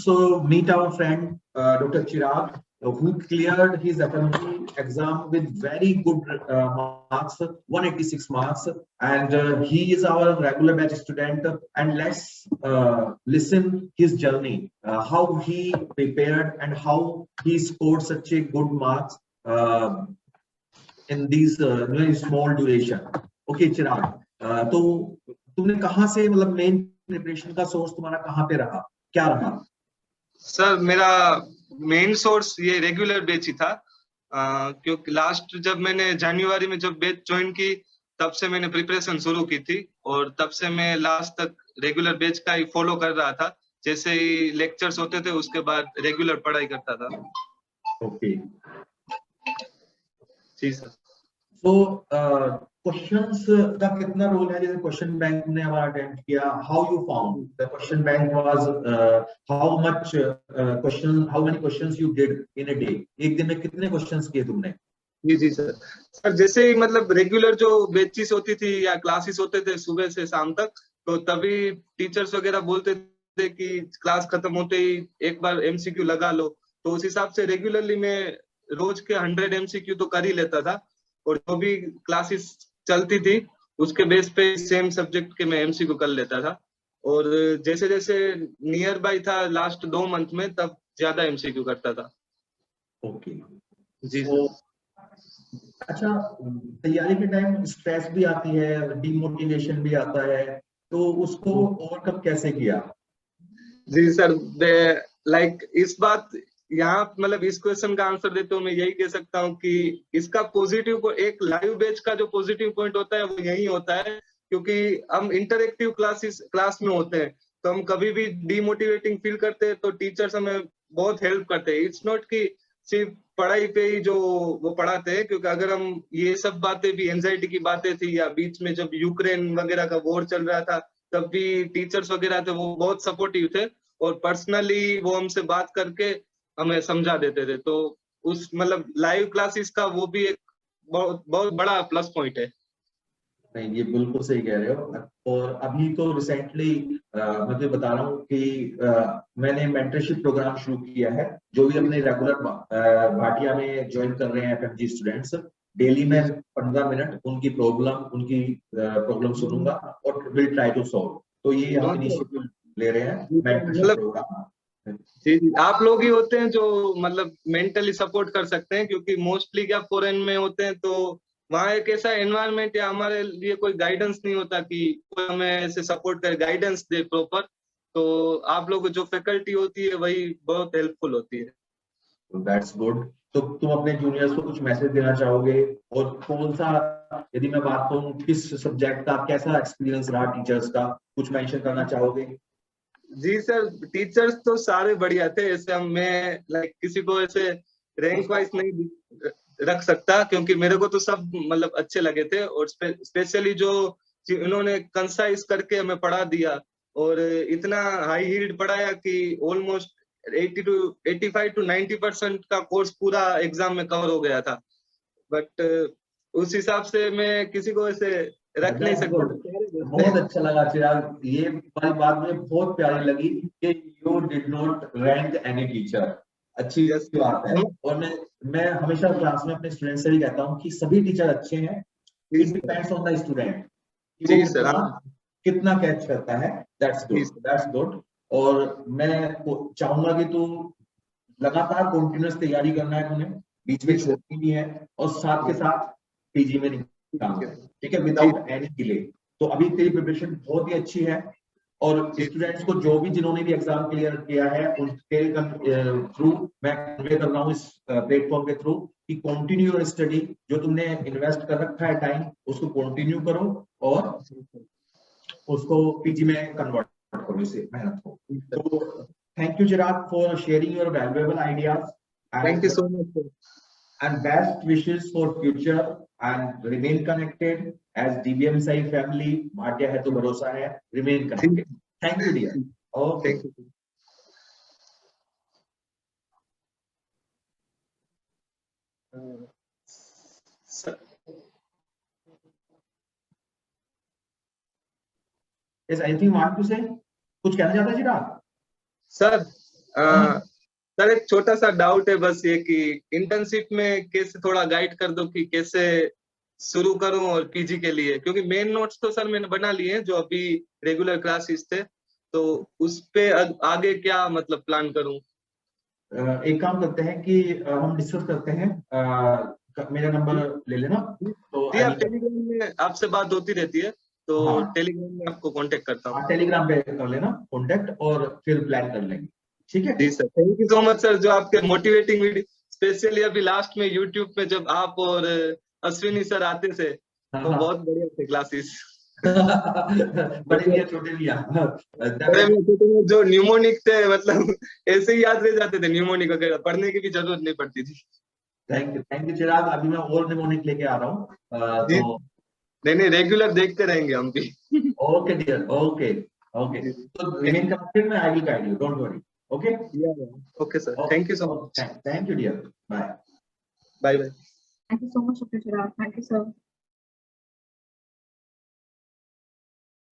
also meet our friend Dr. Chirag, who cleared his FMG exam with very good marks, 186 marks, and he is our regular batch student. And let's listen his journey, how he prepared and how he scored such a good marks in these very small duration. Okay, Chirag, तो तुमने कहाँ से मतलब main preparation का source तुम्हारा कहाँ पे रहा, क्या रहा? सर मेरा मेन सोर्स ये रेगुलर बैच ही था, क्योंकि लास्ट जब मैंने जनवरी में जब बैच ज्वाइन की तब से मैंने प्रिपरेशन शुरू की थी और तब से मैं लास्ट तक रेगुलर बैच का ही फॉलो कर रहा था। जैसे ही लेक्चर्स होते थे उसके बाद रेगुलर पढ़ाई करता था। ओके जी सर। तो क्वेश्चंस का कितना रोल है? जैसे क्वेश्चन बैंक ने हमारा अटेम्प्ट किया, how you found the question bank was, how much question, how many questions you did in a day? एक दिन में कितने क्वेश्चंस किए तुमने? जी जी सर। सर जैसे ही मतलब रेगुलर जो बैचेस होती थी या क्लासेस होते थे सुबह से शाम तक, तो तभी टीचर्स वगैरह बोलते थे कि क्लास खत्म होते ही एक बार एमसीक्यू लगा लो, तो उस हिसाब से रेगुलरली मैं रोज के 100 एमसीक्यू तो कर ही लेता था और जो भी क्लासेस चलती थी उसके बेस पे सेम सब्जेक्ट के मैं एमसीक्यू कर लेता था। और जैसे जैसे नियर बाय था लास्ट 2 मंथ में तब ज्यादा एमसीक्यू करता था। ओके जी सर। अच्छा, तैयारी के टाइम स्ट्रेस भी आती है, डिमोटिवेशन भी आता है, तो उसको ओवरकम कैसे किया? जी सर, लाइक इस बात यहाँ मतलब इस क्वेश्चन का आंसर देते हुए मैं यही कह सकता हूँ कि इसका पॉजिटिव को एक लाइव बैच का जो पॉजिटिव पॉइंट होता है वो यही होता है, क्योंकि हम इंटरेक्टिव क्लास में होते हैं तो हम कभी भी डिमोटिवेटिंग फील करते हैं तो टीचर्स हमें बहुत हेल्प करते हैं। इट्स नॉट कि सिर्फ पढ़ाई पे ही जो वो पढ़ाते हैं, क्योंकि अगर हम ये सब बातें भी एंजाइटी की बातें थी या बीच में जब यूक्रेन वगैरह का वॉर चल रहा था तब भी टीचर्स वगैरह थे वो बहुत सपोर्टिव थे और पर्सनली वो हमसे बात करके हमें समझा देते थे। तो उस मतलब लाइव क्लासेस का वो भी एक बहुत बहुत बड़ा प्लस पॉइंट है। नहीं, ये बिल्कुल सही कह रहे हो। और अभी तो रिसेंटली मैं तो बता रहा हूँ कि मैंने मेंटरशिप प्रोग्राम शुरू किया है। जो भी अपने रेगुलर भाटिया में ज्वाइन कर रहे हैं एफएमजी स्टूडेंट्स, डेली में 15 मिनट उनकी प्रॉब्लम सुनूंगा और विल ट्राई टू सॉल्व। तो ये हम इनिशिएटिव ले रहे हैं मेंटरशिप प्रोग्राम। जी जी, आप लोग ही होते हैं जो मतलब मेंटली सपोर्ट कर सकते हैं, क्योंकि मोस्टली क्या फॉरेन में होते हैं तो वहाँ एक ऐसा एनवायरनमेंट या हमारे लिए कोई गाइडेंस नहीं होता कि कोई हमें ऐसे सपोर्ट करे, गाइडेंस दे प्रॉपर। तो आप लोग जो फैकल्टी होती है वही बहुत हेल्पफुल होती है। That's good. तो तुम अपने जूनियर्स को कुछ मैसेज देना चाहोगे? और कौन सा, यदि मैं बात करूं किस सब्जेक्ट का कैसा एक्सपीरियंस रहा टीचर्स का, कुछ मेंशन करना चाहोगे? जी सर, टीचर्स तो सारे बढ़िया थे। ऐसे हम मैं लाइक किसी को ऐसे रैंक वाइज नहीं रख सकता, क्योंकि मेरे को तो सब मतलब अच्छे लगे थे और स्पेशली जो इन्होंने कंसाइज करके हमें पढ़ा दिया और इतना हाई हील्ड पढ़ाया कि ऑलमोस्ट 85 to 90% का कोर्स पूरा एग्जाम में कवर हो गया था। बट उस हिसाब से मैं किसी को ऐसे रख नहीं सकता। बहुत अच्छा लगा चिराग, ये वाली बात मुझे बहुत प्यारी लगी कि you did not rank any teacher. अच्छी बात है। और मैं हमेशा क्लास में अपने स्टूडेंट से भी कहता हूँ कि सभी टीचर अच्छे हैं, it depends on the student कि वो कितना कैच करता है। That's good. और मैं चाहूंगा कि तू लगातार कॉन्टिन्यूस तैयारी करना है तुम्हें, बीच में छोड़नी नहीं है, और साथ के साथ पीजी में निकालना है, ठीक है, विदाउट एनी डिले। तो अभी तेरी प्रिपरेशन बहुत ही अच्छी है और स्टूडेंट्स को जो भी जिन्होंने भी एग्जाम क्लियर किया है उनके थ्रू मैं कन्वे कर रहा हूँ इस प्लेटफॉर्म के थ्रू कि कंटिन्यू योर स्टडी। जो तुमने इन्वेस्ट कर रखा है टाइम उसको कंटिन्यू करो और उसको पीजी में कन्वर्ट करो, इसे मेहनत को। तो thank you Chirag for sharing your valuable ideas, and thank you so much sir. And best wishes for future and remain connected as DBM Sai family। Bhatia है तो भरोसा है, remain connected। Thank you dear। Okay। Thank you। Is anything you want to say? कुछ कहना चाहता है चिराग? Sir sir एक छोटा सा डाउट है बस ये कि इंटर्नशिप में कैसे थोड़ा गाइड कर दो कि कैसे शुरू करूं और पीजी के लिए, क्योंकि मेन नोट्स तो सर मैंने बना लिए हैं जो अभी रेगुलर क्लासेस थे, तो उस पे आगे क्या मतलब प्लान करूं? एक काम करते हैं कि हम डिस्कस करते हैं। मेरा नंबर ले लेना तो जी, आप टेलीग्राम में आपसे बात होती रहती है, तो हाँ टेलीग्राम में आपको कांटेक्ट करता हूँ। टेलीग्राम पे कर लेना कांटेक्ट और फिर प्लान कर लेंगे। ठीक है जी sir, thank you so much sir, जो आपके मोटिवेटिंग वीडियो, स्पेशली अभी लास्ट में यूट्यूब पे जब आप और अश्विनी सर आते थे तो हाँ। बहुत बढ़िया थे क्लासेस। बड़े लिया छोटे लिया अरे मैं छोटे में जो न्यूमोनिक थे मतलब ऐसे ही याद रह जाते थे, न्यूमोनिक वगैरह पढ़ने की भी जरूरत नहीं पड़ती थी। थैंक यू चिराग। अभी मैं और निमोनिक लेके आ रहा हूँ जी, तो नहीं नहीं, रेगुलर देखते रहेंगे हम भी। Okay dear okay okay. तो रिमेन कनेक्टेड में I will guide you don't worry okay okay sir, thank you so much. Thank you dear bye bye bye. Thank you so much, Dr. Chirag. Thank you, sir.